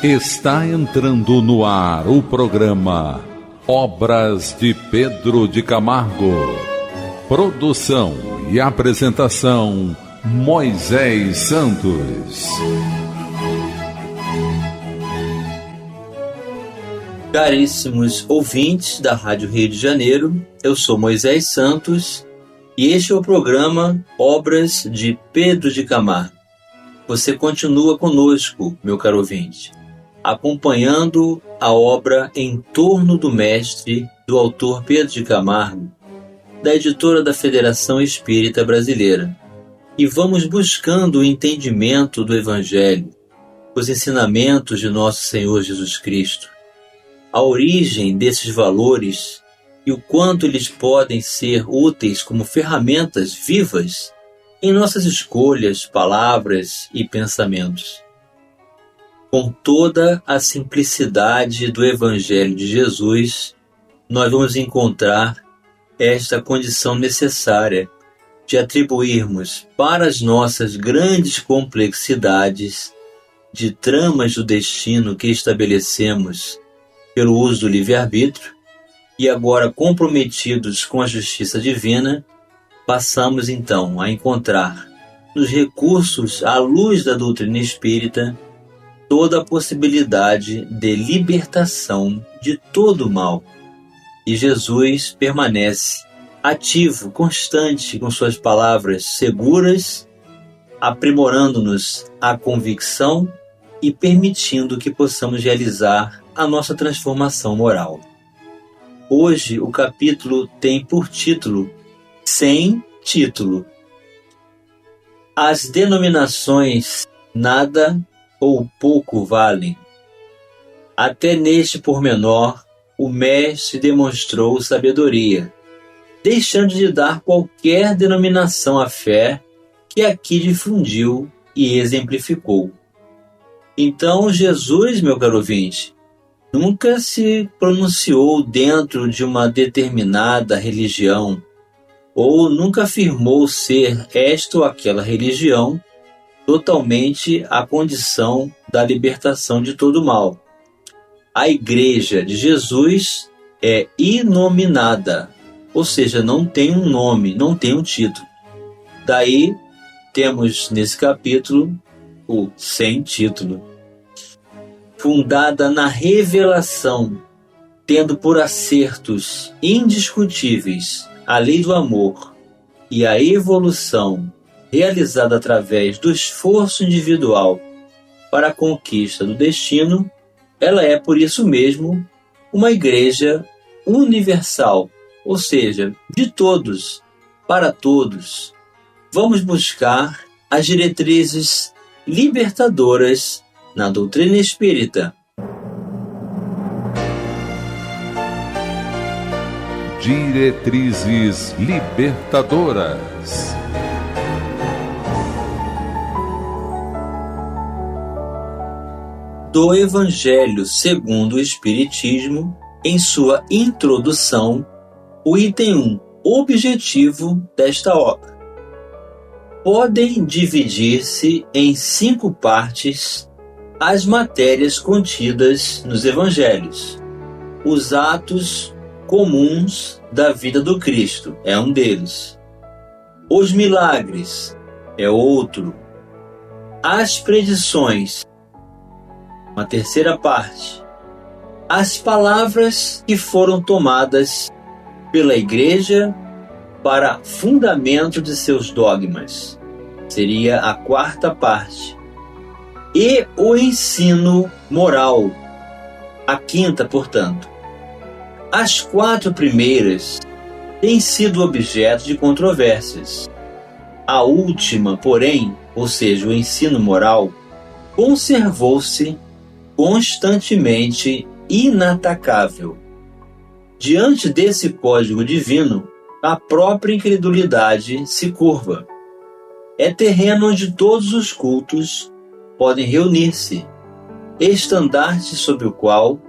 Está entrando no ar o programa Obras de Pedro de Camargo. Produção e apresentação Moisés Santos. Caríssimos ouvintes da Rádio Rio de Janeiro, eu sou Moisés Santos e este é o programa Obras de Pedro de Camargo. Você continua conosco, meu caro ouvinte, acompanhando a obra Em Torno do Mestre, do autor Pedro de Camargo, da editora da Federação Espírita Brasileira. E vamos buscando o entendimento do Evangelho, os ensinamentos de nosso Senhor Jesus Cristo, a origem desses valores e o quanto eles podem ser úteis como ferramentas vivas em nossas escolhas, palavras e pensamentos. Com toda a simplicidade do Evangelho de Jesus, nós vamos encontrar esta condição necessária de atribuirmos para as nossas grandes complexidades de tramas do destino que estabelecemos pelo uso do livre-arbítrio e agora comprometidos com a justiça divina, passamos então a encontrar nos recursos à luz da doutrina espírita toda a possibilidade de libertação de todo o mal. E Jesus permanece ativo, constante, com suas palavras seguras, aprimorando-nos a convicção e permitindo que possamos realizar a nossa transformação moral. Hoje o capítulo tem por título Sem Título. As denominações nada ou pouco valem. Até neste pormenor, o Mestre demonstrou sabedoria, deixando de dar qualquer denominação à fé que aqui difundiu e exemplificou. Então, Jesus, meu caro ouvinte, nunca se pronunciou dentro de uma determinada religião, ou nunca afirmou ser esta ou aquela religião totalmente a condição da libertação de todo mal. A Igreja de Jesus é inominada, ou seja, não tem um nome, não tem um título. Daí temos nesse capítulo o sem título. Fundada na revelação, tendo por acertos indiscutíveis a lei do amor e a evolução realizada através do esforço individual para a conquista do destino, ela é, por isso mesmo, uma igreja universal, ou seja, de todos, para todos. Vamos buscar as diretrizes libertadoras na doutrina espírita. Diretrizes libertadoras. Do Evangelho segundo o Espiritismo, em sua introdução, o item 1, objetivo desta obra. Podem dividir-se em 5 partes as matérias contidas nos Evangelhos. Os atos comuns da vida do Cristo é um deles. Os milagres é outro. As predições, uma terceira parte. As palavras que foram tomadas pela Igreja para fundamento de seus dogmas, seria a quarta parte. E o ensino moral, a quinta, portanto. As 4 primeiras têm sido objeto de controvérsias. A última, porém, ou seja, o ensino moral, conservou-se constantemente inatacável. Diante desse código divino, a própria incredulidade se curva. É terreno onde todos os cultos podem reunir-se, estandarte sobre o qual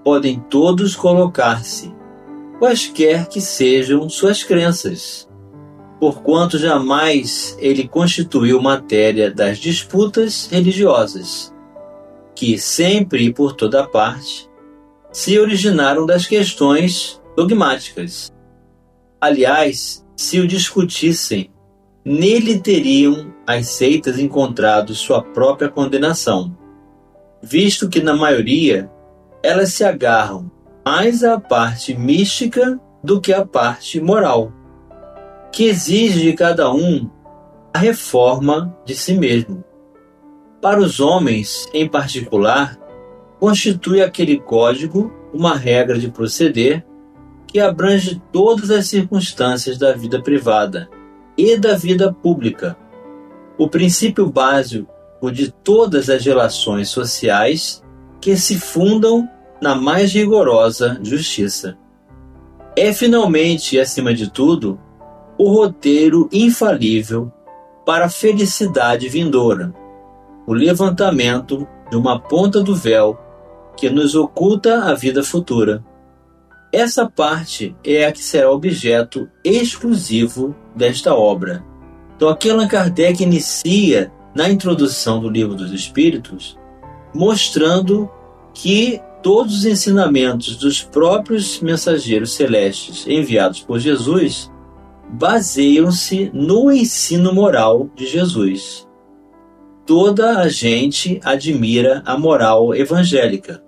podem todos colocar-se, quaisquer que sejam suas crenças, porquanto jamais ele constituiu matéria das disputas religiosas. que, sempre e por toda parte, se originaram das questões dogmáticas. Aliás, se o discutissem, nele teriam as seitas encontrado sua própria condenação, visto que, na maioria, elas se agarram mais à parte mística do que à parte moral, que exige de cada um a reforma de si mesmo. Para os homens, em particular, constitui aquele código uma regra de proceder que abrange todas as circunstâncias da vida privada e da vida pública, o princípio básico de todas as relações sociais que se fundam na mais rigorosa justiça. É finalmente e acima de tudo o roteiro infalível para a felicidade vindoura, o levantamento de uma ponta do véu que nos oculta a vida futura. Essa parte é a que será objeto exclusivo desta obra. Então aqui Allan Kardec inicia na introdução do Livro dos Espíritos, mostrando que todos os ensinamentos dos próprios mensageiros celestes enviados por Jesus baseiam-se no ensino moral de Jesus. Toda a gente admira a moral evangélica.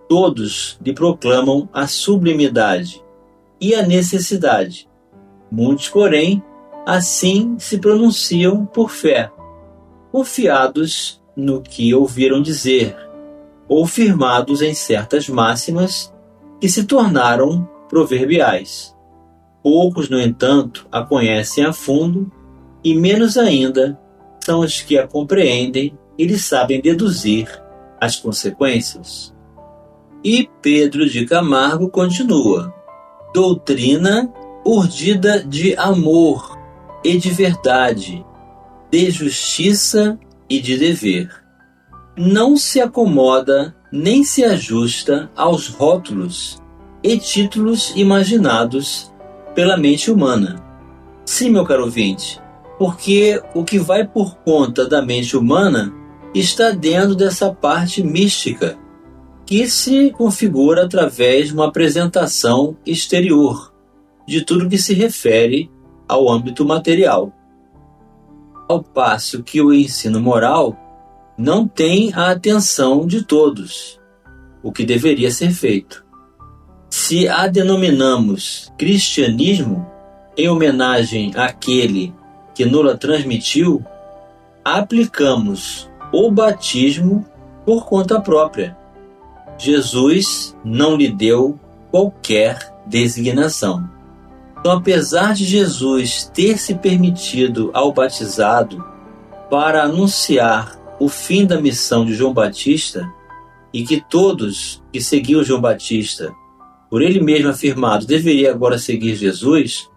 Todos lhe proclamam a sublimidade e a necessidade. Muitos, porém, assim se pronunciam por fé, confiados no que ouviram dizer, ou firmados em certas máximas que se tornaram proverbiais. Poucos, no entanto, a conhecem a fundo, e menos ainda são os que a compreendem e lhe sabem deduzir as consequências. E Pedro de Camargo continua: doutrina urdida de amor e de verdade, de justiça e de dever. Não se acomoda nem se ajusta aos rótulos e títulos imaginados pela mente humana. Sim, meu caro ouvinte, porque o que vai por conta da mente humana está dentro dessa parte mística, que se configura através de uma apresentação exterior de tudo que se refere ao âmbito material. Ao passo que o ensino moral não tem a atenção de todos, o que deveria ser feito. Se a denominamos cristianismo, em homenagem àquele que nos transmitiu, aplicamos o batismo por conta própria. Jesus não lhe deu qualquer designação. Então, apesar de Jesus ter se permitido ao batizado para anunciar o fim da missão de João Batista, e que todos que seguiam João Batista, por ele mesmo afirmado, deveriam agora seguir Jesus,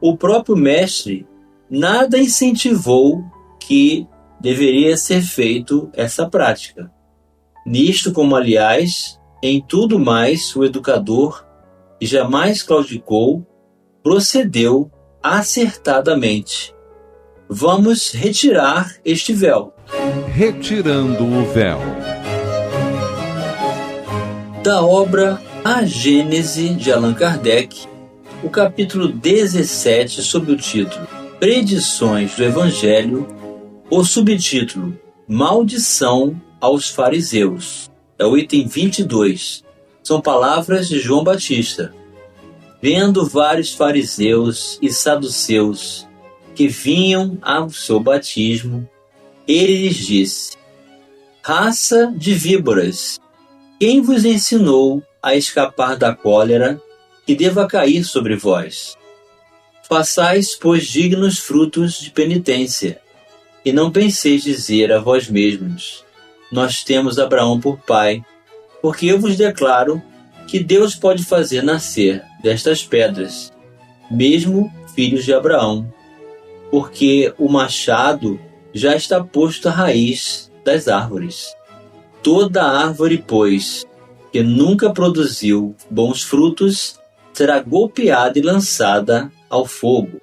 o próprio mestre nada incentivou que deveria ser feito essa prática. Nisto, como aliás, em tudo mais o educador, que jamais claudicou, procedeu acertadamente. Vamos retirar este véu. Retirando o véu. Da obra A Gênese de Allan Kardec, o capítulo 17, sob o título Predições do Evangelho, o subtítulo Maldição aos Fariseus. É o item 22. São palavras de João Batista. Vendo vários fariseus e saduceus que vinham ao seu batismo, ele lhes disse: raça de víboras, quem vos ensinou a escapar da cólera que deva cair sobre vós? Façais, pois, dignos frutos de penitência, e não penseis dizer a vós mesmos: nós temos Abraão por pai, porque eu vos declaro que Deus pode fazer nascer destas pedras, mesmo filhos de Abraão, porque o machado já está posto à raiz das árvores. Toda árvore, pois, que nunca produziu bons frutos, será golpeada e lançada ao fogo.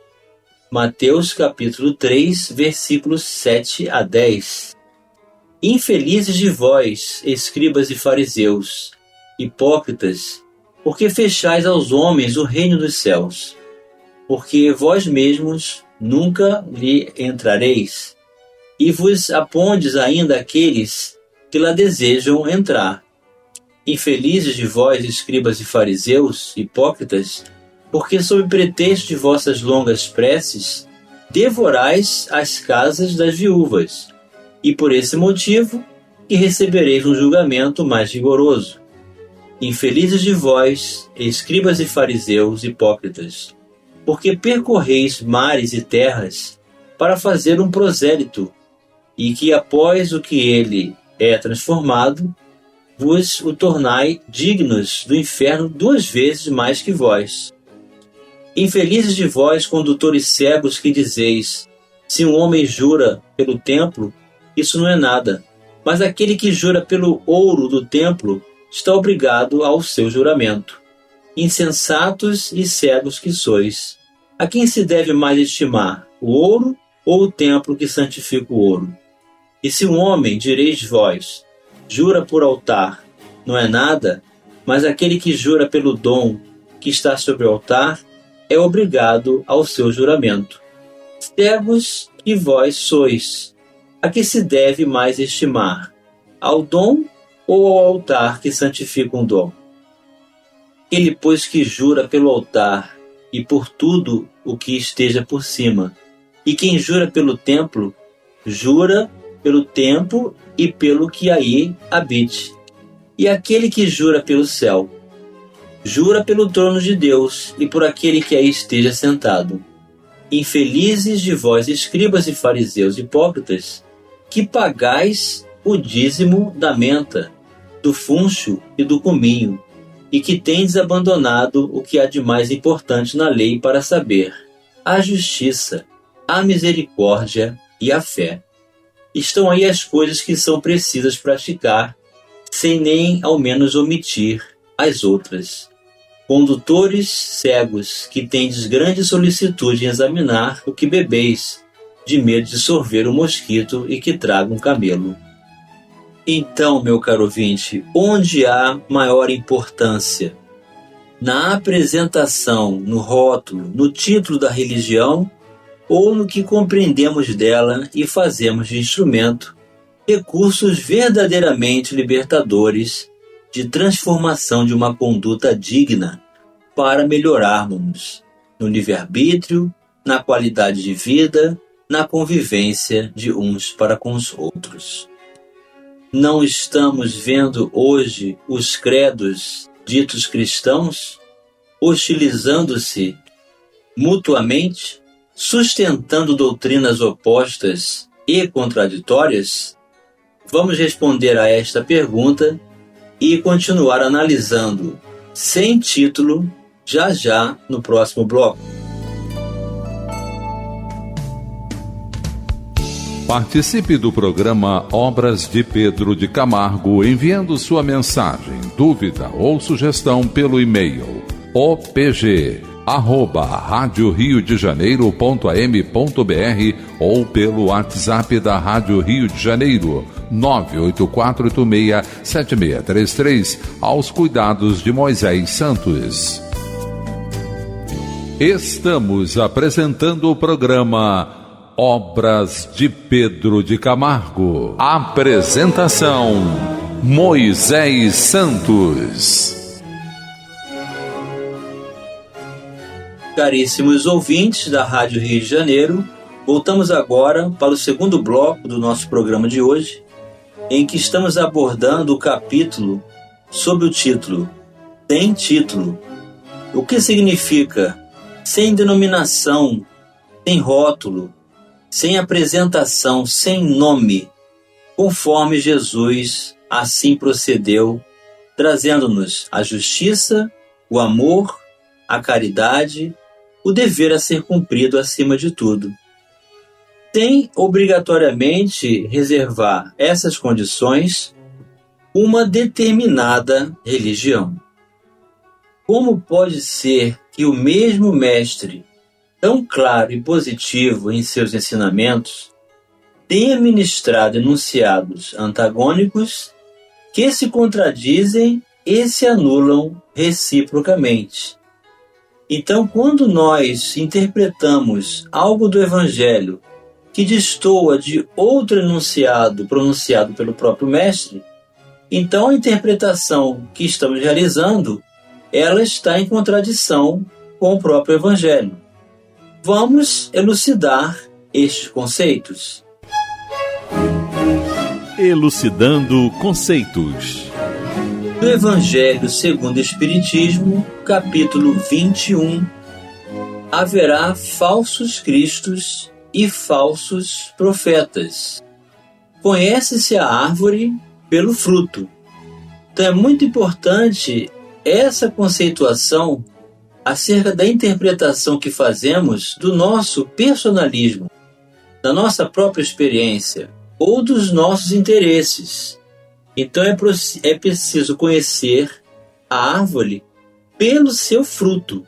Mateus capítulo 3, versículos 7 a 10. Infelizes de vós, escribas e fariseus, hipócritas, porque fechais aos homens o reino dos céus, porque vós mesmos nunca lhe entrareis, e vos apondes ainda aqueles que lá desejam entrar. Infelizes de vós, escribas e fariseus, hipócritas, porque sob pretexto de vossas longas preces, devorais as casas das viúvas, e por esse motivo que recebereis um julgamento mais rigoroso. Infelizes de vós, escribas e fariseus, hipócritas, porque percorreis mares e terras para fazer um prosélito, e que após o que ele é transformado, vos o tornai dignos do inferno 2 vezes mais que vós. Infelizes de vós, condutores cegos, que dizeis: se um homem jura pelo templo, isso não é nada, mas aquele que jura pelo ouro do templo está obrigado ao seu juramento. Insensatos e cegos que sois! A quem se deve mais estimar, o ouro ou o templo que santifica o ouro? E se um homem, direis vós, jura por altar, não é nada, mas aquele que jura pelo dom que está sobre o altar é obrigado ao seu juramento. Cegos que vós sois! A que se deve mais estimar, ao dom ou ao altar que santifica um dom? Ele, pois, que jura pelo altar e por tudo o que esteja por cima, e quem jura pelo templo, jura pelo templo e pelo que aí habite. E aquele que jura pelo céu, jura pelo trono de Deus e por aquele que aí esteja sentado. Infelizes de vós, escribas e fariseus hipócritas, que pagais o dízimo da menta, do funcho e do cominho, e que tendes abandonado o que há de mais importante na lei para saber: a justiça, a misericórdia e a fé. Estão aí as coisas que são precisas praticar, sem nem ao menos omitir as outras. Condutores cegos, que tendes grande solicitude em examinar o que bebeis, de medo de sorver o mosquito e que traga um camelo. Então, meu caro ouvinte, onde há maior importância? Na apresentação, no rótulo, no título da religião, ou no que compreendemos dela e fazemos de instrumento recursos verdadeiramente libertadores de transformação de uma conduta digna para melhorarmos no livre-arbítrio, na qualidade de vida, na convivência de uns para com os outros. Não estamos vendo hoje os credos ditos cristãos hostilizando-se mutuamente, sustentando doutrinas opostas e contraditórias? Vamos responder a esta pergunta e continuar analisando, sem título, já no próximo bloco. Participe do programa Obras de Pedro de Camargo enviando sua mensagem, dúvida ou sugestão pelo e-mail opg@radioriodejaneiro.am.br ou pelo WhatsApp da Rádio Rio de Janeiro 984867633 aos cuidados de Moisés Santos. Estamos apresentando o programa Obras de Pedro de Camargo. Apresentação: Moisés Santos. Caríssimos ouvintes da Rádio Rio de Janeiro, voltamos agora para o segundo bloco do nosso programa de hoje, em que estamos abordando o capítulo sob o título Sem Título. O que significa sem denominação, sem rótulo, sem apresentação, sem nome, conforme Jesus assim procedeu, trazendo-nos a justiça, o amor, a caridade, o dever a ser cumprido acima de tudo. Sem obrigatoriamente reservar essas condições uma determinada religião. Como pode ser que o mesmo mestre, tão claro e positivo em seus ensinamentos, tenha ministrado enunciados antagônicos que se contradizem e se anulam reciprocamente. Então, quando nós interpretamos algo do Evangelho que destoa de outro enunciado pronunciado pelo próprio Mestre, então a interpretação que estamos realizando, ela está em contradição com o próprio Evangelho. Vamos elucidar estes conceitos. Elucidando conceitos. Do Evangelho segundo o Espiritismo, capítulo 21, haverá falsos cristos e falsos profetas. Conhece-se a árvore pelo fruto. Então é muito importante essa conceituação acerca da interpretação que fazemos do nosso personalismo, da nossa própria experiência ou dos nossos interesses. Então é preciso conhecer a árvore pelo seu fruto.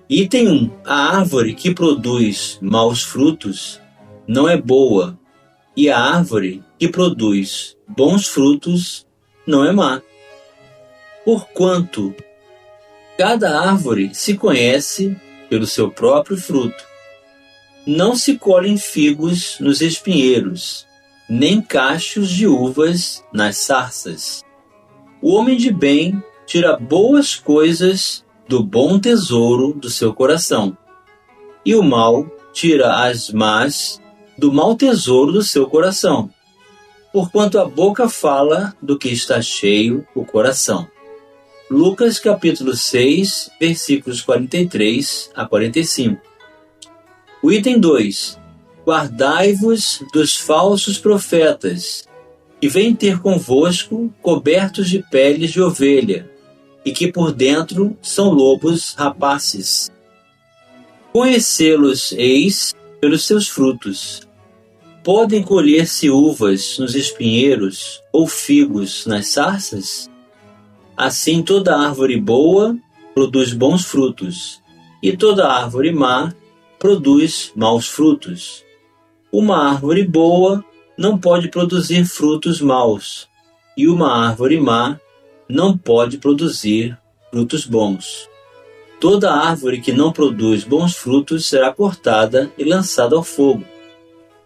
Item 1. A árvore que produz maus frutos não é boa, e a árvore que produz bons frutos não é má. Porquanto cada árvore se conhece pelo seu próprio fruto. Não se colhem figos nos espinheiros, nem cachos de uvas nas sarças. O homem de bem tira boas coisas do bom tesouro do seu coração, e o mal tira as más do mau tesouro do seu coração, porquanto a boca fala do que está cheio o coração. Lucas capítulo 6, versículos 43 a 45. O item 2. Guardai-vos dos falsos profetas, que vêm ter convosco cobertos de peles de ovelha, e que por dentro são lobos rapaces. Conhecê-los eis pelos seus frutos. Podem colher-se uvas nos espinheiros ou figos nas sarças? Assim toda árvore boa produz bons frutos, e toda árvore má produz maus frutos. Uma árvore boa não pode produzir frutos maus, e uma árvore má não pode produzir frutos bons. Toda árvore que não produz bons frutos será cortada e lançada ao fogo.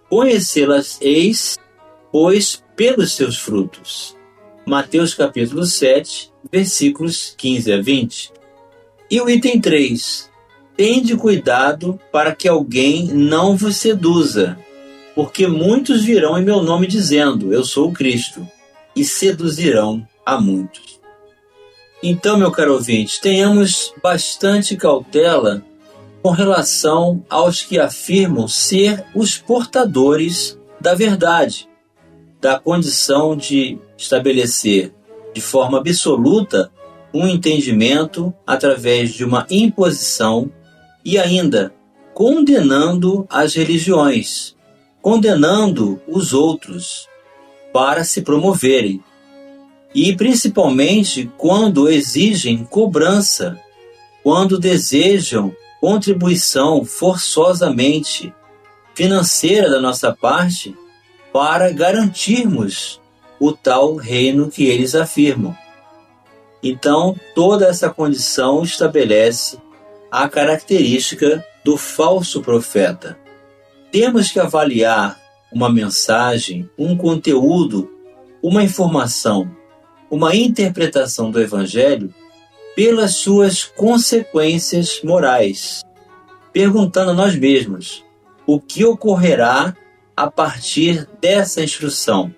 Conhecê-las eis, pois, pelos seus frutos. Mateus capítulo 7, versículos 15 a 20. E o item 3. Tende cuidado para que alguém não vos seduza, porque muitos virão em meu nome dizendo, eu sou o Cristo, e seduzirão a muitos. Então, meu caro ouvinte, tenhamos bastante cautela com relação aos que afirmam ser os portadores da verdade, da condição de estabelecer de forma absoluta um entendimento através de uma imposição e ainda condenando as religiões, condenando os outros para se promoverem. E principalmente quando exigem cobrança, quando desejam contribuição forçosamente financeira da nossa parte para garantirmos o tal reino que eles afirmam. Então, toda essa condição estabelece a característica do falso profeta. Temos que avaliar uma mensagem, um conteúdo, uma informação, uma interpretação do Evangelho pelas suas consequências morais, perguntando a nós mesmos o que ocorrerá a partir dessa instrução.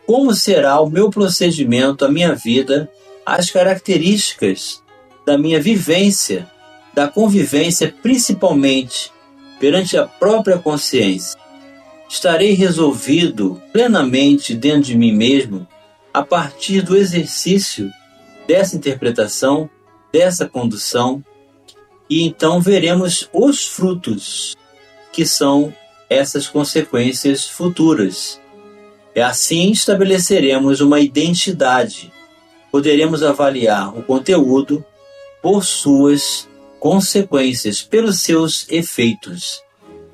Como será o meu procedimento, a minha vida, as características da minha vivência, da convivência, principalmente perante a própria consciência. Estarei resolvido plenamente dentro de mim mesmo a partir do exercício dessa interpretação, dessa condução, e então veremos os frutos que são essas consequências futuras. E assim estabeleceremos uma identidade. Poderemos avaliar o conteúdo por suas consequências, pelos seus efeitos.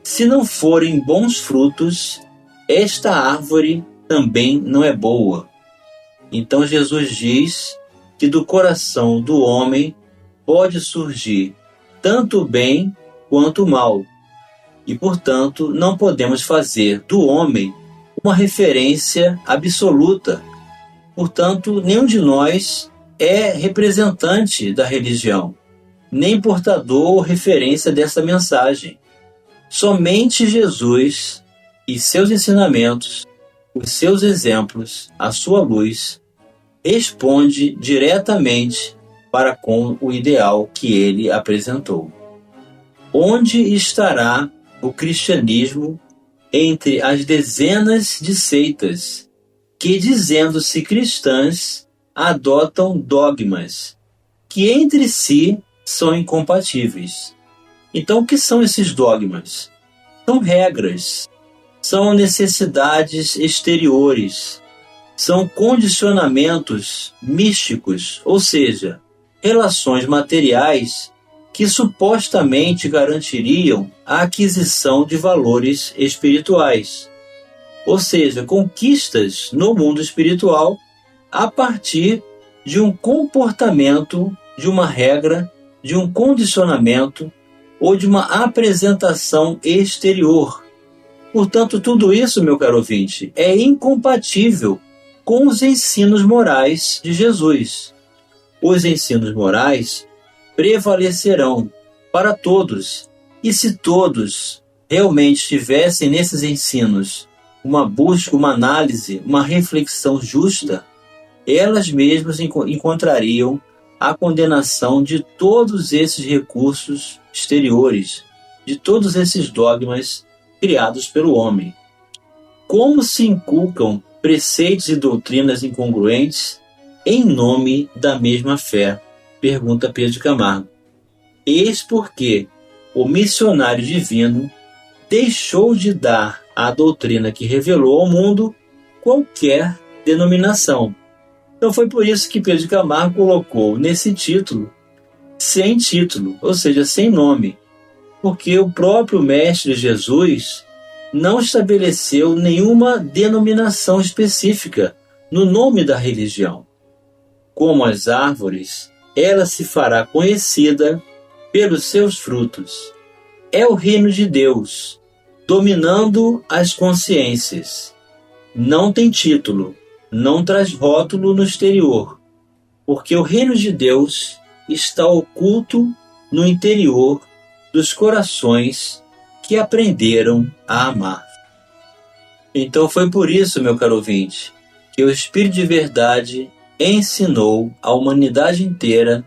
Se não forem bons frutos, esta árvore também não é boa. Então Jesus diz que do coração do homem pode surgir tanto o bem quanto o mal. E, portanto, não podemos fazer do homem uma referência absoluta. Portanto, nenhum de nós é representante da religião, nem portador ou referência dessa mensagem. Somente Jesus e seus ensinamentos, os seus exemplos, a sua luz, responde diretamente para com o ideal que ele apresentou. Onde estará o cristianismo entre as dezenas de seitas que, dizendo-se cristãs, adotam dogmas que entre si são incompatíveis? Então, o que são esses dogmas? São regras, são necessidades exteriores, são condicionamentos místicos, ou seja, relações materiais que supostamente garantiriam a aquisição de valores espirituais, ou seja, conquistas no mundo espiritual a partir de um comportamento, de uma regra, de um condicionamento ou de uma apresentação exterior. Portanto, tudo isso, meu caro ouvinte, é incompatível com os ensinos morais de Jesus. Os ensinos morais prevalecerão para todos, e se todos realmente tivessem nesses ensinos uma busca, uma análise, uma reflexão justa, elas mesmas encontrariam a condenação de todos esses recursos exteriores, de todos esses dogmas criados pelo homem. Como se inculcam preceitos e doutrinas incongruentes em nome da mesma fé? Pergunta Pedro de Camargo. Eis porque o missionário divino deixou de dar à doutrina que revelou ao mundo qualquer denominação. Então foi por isso que Pedro de Camargo colocou nesse título, sem título, ou seja, sem nome, porque o próprio Mestre Jesus não estabeleceu nenhuma denominação específica no nome da religião. Como as árvores, ela se fará conhecida pelos seus frutos. É o reino de Deus, dominando as consciências. Não tem título, não traz rótulo no exterior, porque o reino de Deus está oculto no interior dos corações que aprenderam a amar. Então foi por isso, meu caro ouvinte, que o Espírito de Verdade ensinou a humanidade inteira,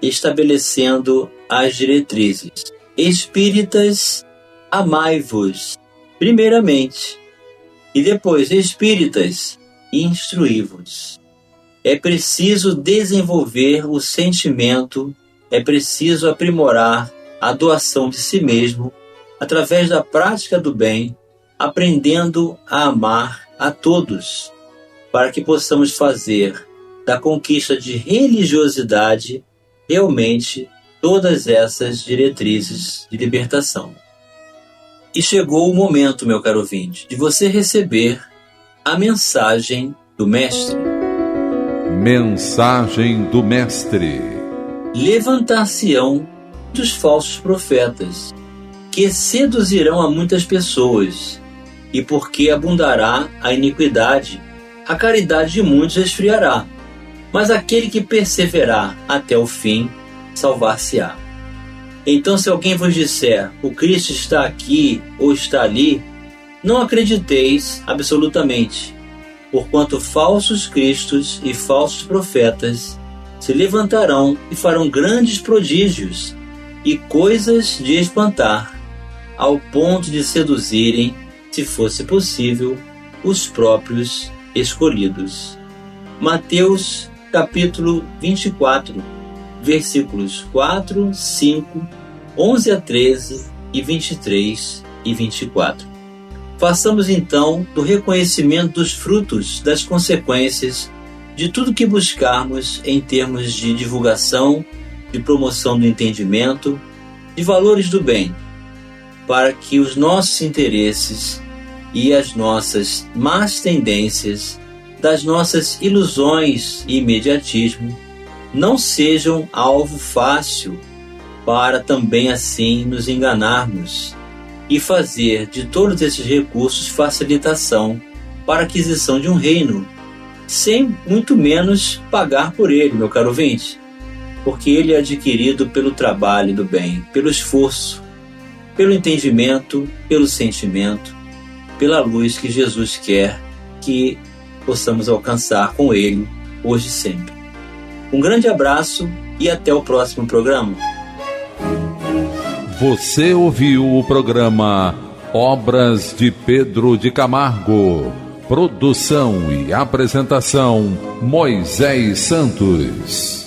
estabelecendo as diretrizes. Espíritas, amai-vos, primeiramente, e depois, espíritas, instruí-vos. É preciso desenvolver o sentimento, é preciso aprimorar a doação de si mesmo através da prática do bem, aprendendo a amar a todos, para que possamos fazer da conquista de religiosidade realmente todas essas diretrizes de libertação. E chegou o momento, meu caro ouvinte, de você receber a mensagem do Mestre. Mensagem do Mestre. Levantar-se-ão dos falsos profetas, que seduzirão a muitas pessoas, e porque abundará a iniquidade, a caridade de muitos esfriará, mas aquele que perseverar até o fim, salvar-se-á. Então, se alguém vos disser, o Cristo está aqui ou está ali, não acrediteis absolutamente, porquanto falsos cristos e falsos profetas se levantarão e farão grandes prodígios e coisas de espantar, ao ponto de seduzirem, se fosse possível, os próprios escolhidos. Mateus capítulo 24, versículos 4, 5, 11 a 13 e 23 e 24. Façamos então do reconhecimento dos frutos, das consequências de tudo que buscarmos em termos de divulgação, de promoção do entendimento, de valores do bem. para que os nossos interesses e as nossas más tendências, das nossas ilusões e imediatismo, não sejam alvo fácil para também assim nos enganarmos e fazer de todos esses recursos facilitação para a aquisição de um reino, sem muito menos pagar por ele, meu caro ouvinte, porque ele é adquirido pelo trabalho do bem, pelo esforço, pelo entendimento, pelo sentimento, pela luz que Jesus quer que possamos alcançar com ele, hoje e sempre. Um grande abraço e até o próximo programa. Você ouviu o programa Obras de Pedro de Camargo. Produção e apresentação Moisés Santos.